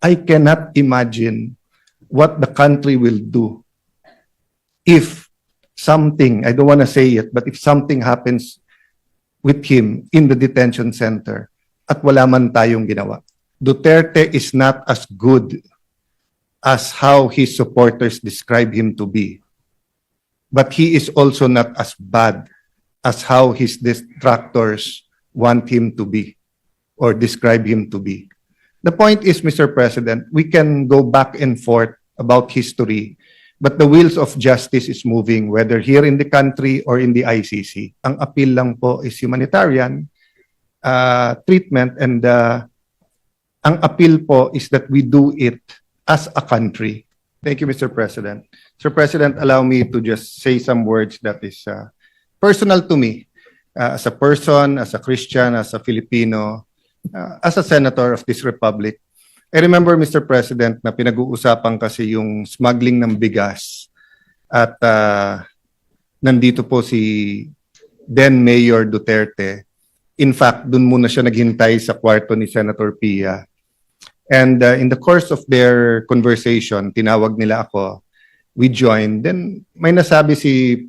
I cannot imagine what the country will do if something, I don't want to say it, but if something happens with him in the detention center at wala man tayong ginawa. Duterte is not as good as how his supporters describe him to be. But he is also not as bad as how his detractors want him to be or describe him to be. The point is, Mr. President, we can go back and forth about history, but the wheels of justice is moving, whether here in the country or in the ICC. Ang appeal lang po is humanitarian treatment, and ang appeal po is that we do it as a country. Thank you, Mr. President. Mr. President, allow me to just say some words that is personal to me as a person, as a Christian, as a Filipino, as a senator of this republic. I remember, Mr. President, na pinag-uusapan kasi yung smuggling ng bigas at nandito po si then Mayor Duterte. In fact, dun muna siya naghintay sa kwarto ni Senator Pia. And in the course of their conversation, tinawag nila ako, we joined. Then may nasabi si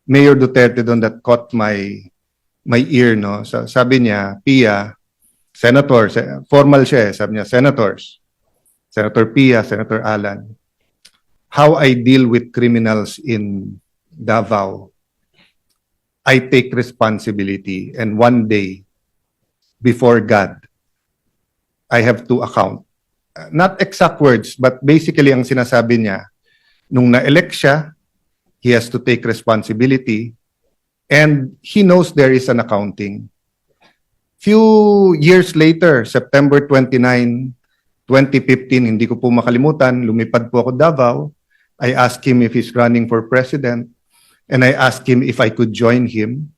Mayor Duterte doon that caught my ear, no? So, sabi niya, Pia, Senator, formal siya eh, sabi niya, Senators, Senator Pia, Senator Alan, how I deal with criminals in Davao, I take responsibility, and one day, before God, I have to account. Not exact words, but basically ang sinasabi niya, nung na-elect siya, he has to take responsibility, and he knows there is an accounting. Few years later, September 29, 2015, hindi ko po makalimutan, lumipad po ako Davao. I asked him if he's running for president, and I asked him if I could join him.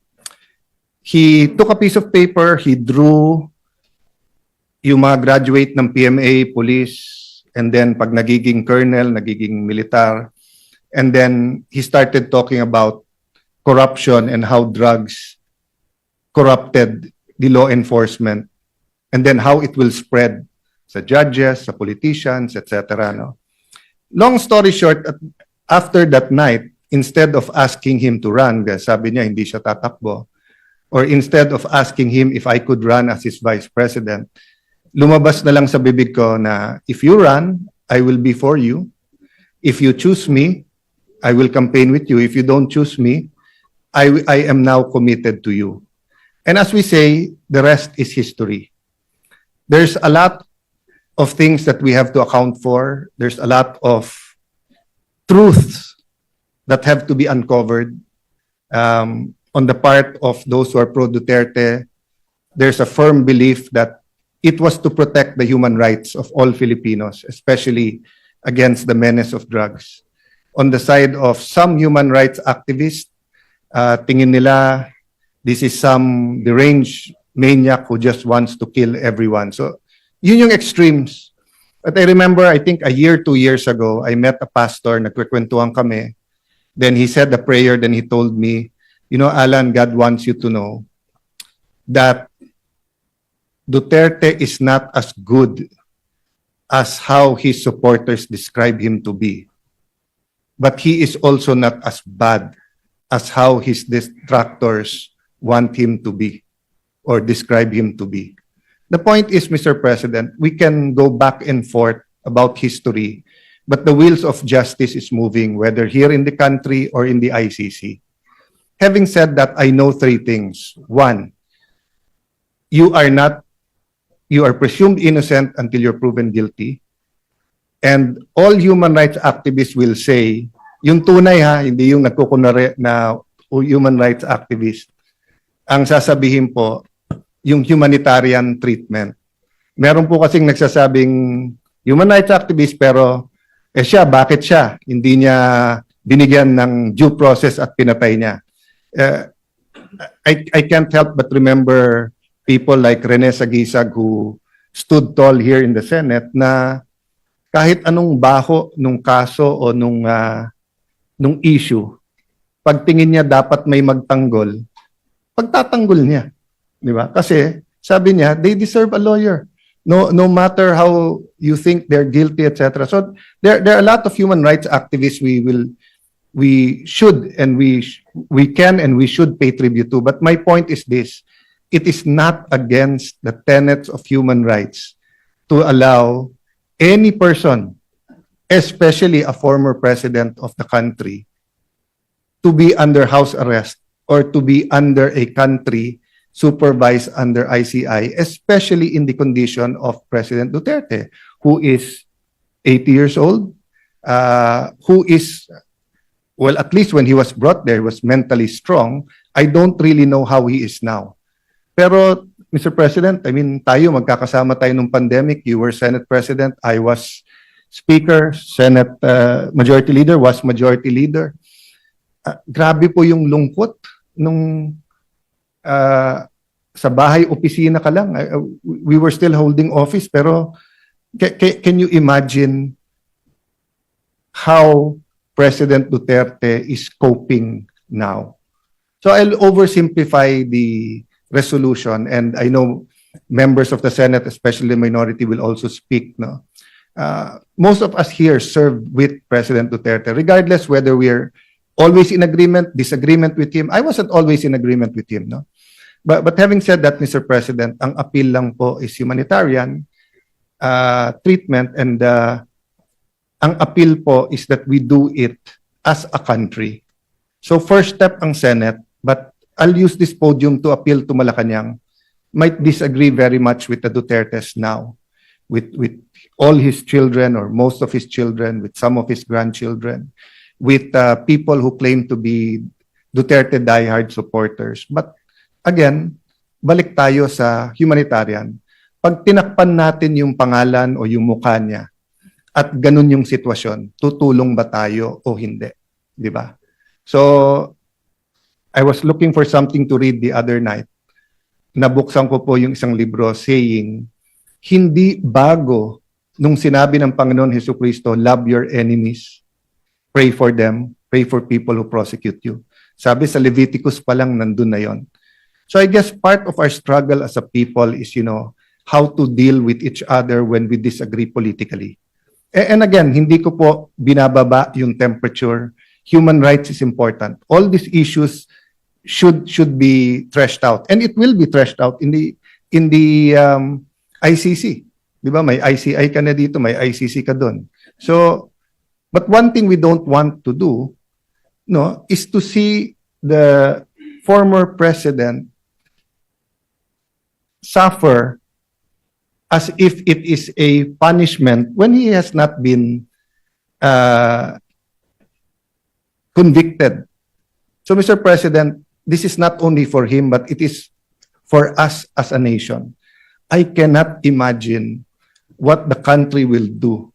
He took a piece of paper, he drew yung mga graduate ng PMA, police, and then pag nagiging colonel, nagiging militar, and then he started talking about corruption and how drugs corrupted the law enforcement, and then how it will spread sa judges, sa politicians, etc. No? Long story short, after that night, instead of asking him to run, sabi niya hindi siya tatakbo, or instead of asking him if I could run as his vice president, lumabas na lang sa bibig ko na if you run, I will be for you. If you choose me, I will campaign with you. If you don't choose me, I am now committed to you. And as we say, the rest is history. There's a lot of things that we have to account for. There's a lot of truths that have to be uncovered on the part of those who are pro-Duterte. There's a firm belief that it was to protect the human rights of all Filipinos, especially against the menace of drugs. On the side of some human rights activists, tingin nila this is some deranged maniac who just wants to kill everyone. So, yun yung extremes. But I remember, I think a year, 2 years ago, I met a pastor, nagkikwentuhan kami. Then he said a prayer, then he told me, you know, Alan, God wants you to know that Duterte is not as good as how his supporters describe him to be. But he is also not as bad as how his detractors want him to be or describe him to be. The point is, Mr. President, we can go back and forth about history, but the wheels of justice is moving, whether here in the country or in the ICC. Having said that, I know 3 things. 1, you are presumed innocent until you're proven guilty. And all human rights activists will say, yung tunay ha, hindi yung nagkukunwari na human rights activist. Ang sasabihin po, yung humanitarian treatment. Meron po kasing nagsasabing human rights activist pero siya, bakit siya? Hindi niya binigyan ng due process at pinatay niya. I can't help but remember people like Rene Sagisag who stood tall here in the Senate na kahit anong baho nung kaso o nung issue, pagtingin niya dapat may magtanggol, pagtatanggol niya. Di ba? Kasi sabi niya, they deserve a lawyer. no matter how you think they're guilty, etc. So there are a lot of human rights activists we should and we can and we should pay tribute to. But my point is this: it is not against the tenets of human rights to allow any person, especially a former president of the country, to be under house arrest or to be under a country supervised under ICI, especially in the condition of President Duterte, who is 80 years old, who is, well, at least when he was brought there, was mentally strong. I don't really know how he is now. Pero, Mr. President, I mean, tayo, magkakasama tayo nung pandemic. You were Senate President, I was Speaker, Senate Majority Leader, was Majority Leader. Grabe po yung lungkot nung sa bahay, opisina ka lang. We were still holding office, pero can you imagine how President Duterte is coping now? So I'll oversimplify the resolution, and I know members of the Senate, especially the minority, will also speak. No, most of us here served with President Duterte, regardless whether we're always in agreement, disagreement with him. I wasn't always in agreement with him, no. But having said that, Mr. President, ang appeal lang po is humanitarian treatment, and ang appeal po is that we do it as a country. So first step ang Senate, but I'll use this podium to appeal to Malacanang. Might disagree very much with the Dutertes now, with all his children or most of his children, with some of his grandchildren, with people who claim to be Duterte diehard supporters. But again, balik tayo sa humanitarian. Pag tinakpan natin yung pangalan o yung mukha niya at ganun yung sitwasyon, tutulong ba tayo o hindi? Di ba? So, I was looking for something to read the other night. Nabuksan ko po yung isang libro saying, hindi bago nung sinabi ng Panginoon Jesucristo, love your enemies, pray for them, pray for people who prosecute you. Sabi sa Leviticus pa lang, nandun na yon. So I guess part of our struggle as a people is, how to deal with each other when we disagree politically. And again, hindi ko po binababa yung temperature. Human rights is important. All these issues should be threshed out, and it will be threshed out in the ICC. Di ba? May ICI ka na dito, may ICC ka doon. So, but one thing we don't want to do, no, is to see the former president suffer as if it is a punishment when he has not been convicted. So, Mr. President, this is not only for him, but it is for us as a nation. I cannot imagine what the country will do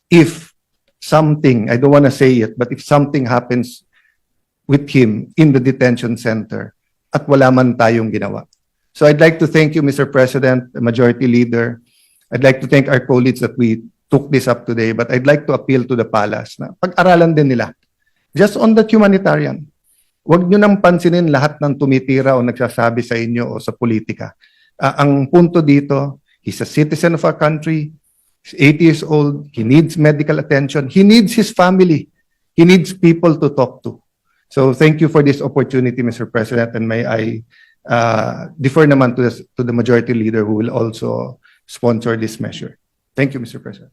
if something, I don't want to say it, but if something happens with him in the detention center at wala man tayong ginawa. So I'd like to thank you, Mr. President, the Majority Leader. I'd like to thank our colleagues that we took this up today, but I'd like to appeal to the palace na pag-aralan din nila. Just on that humanitarian, huwag nyo nang pansinin lahat ng tumitira o nagsasabi sa inyo o sa politika. Ang punto dito, he's a citizen of our country, he's 80 years old, he needs medical attention, he needs his family, he needs people to talk to. So thank you for this opportunity, Mr. President, and may I defer naman to the Majority Leader who will also sponsor this measure. Thank you, Mr. President.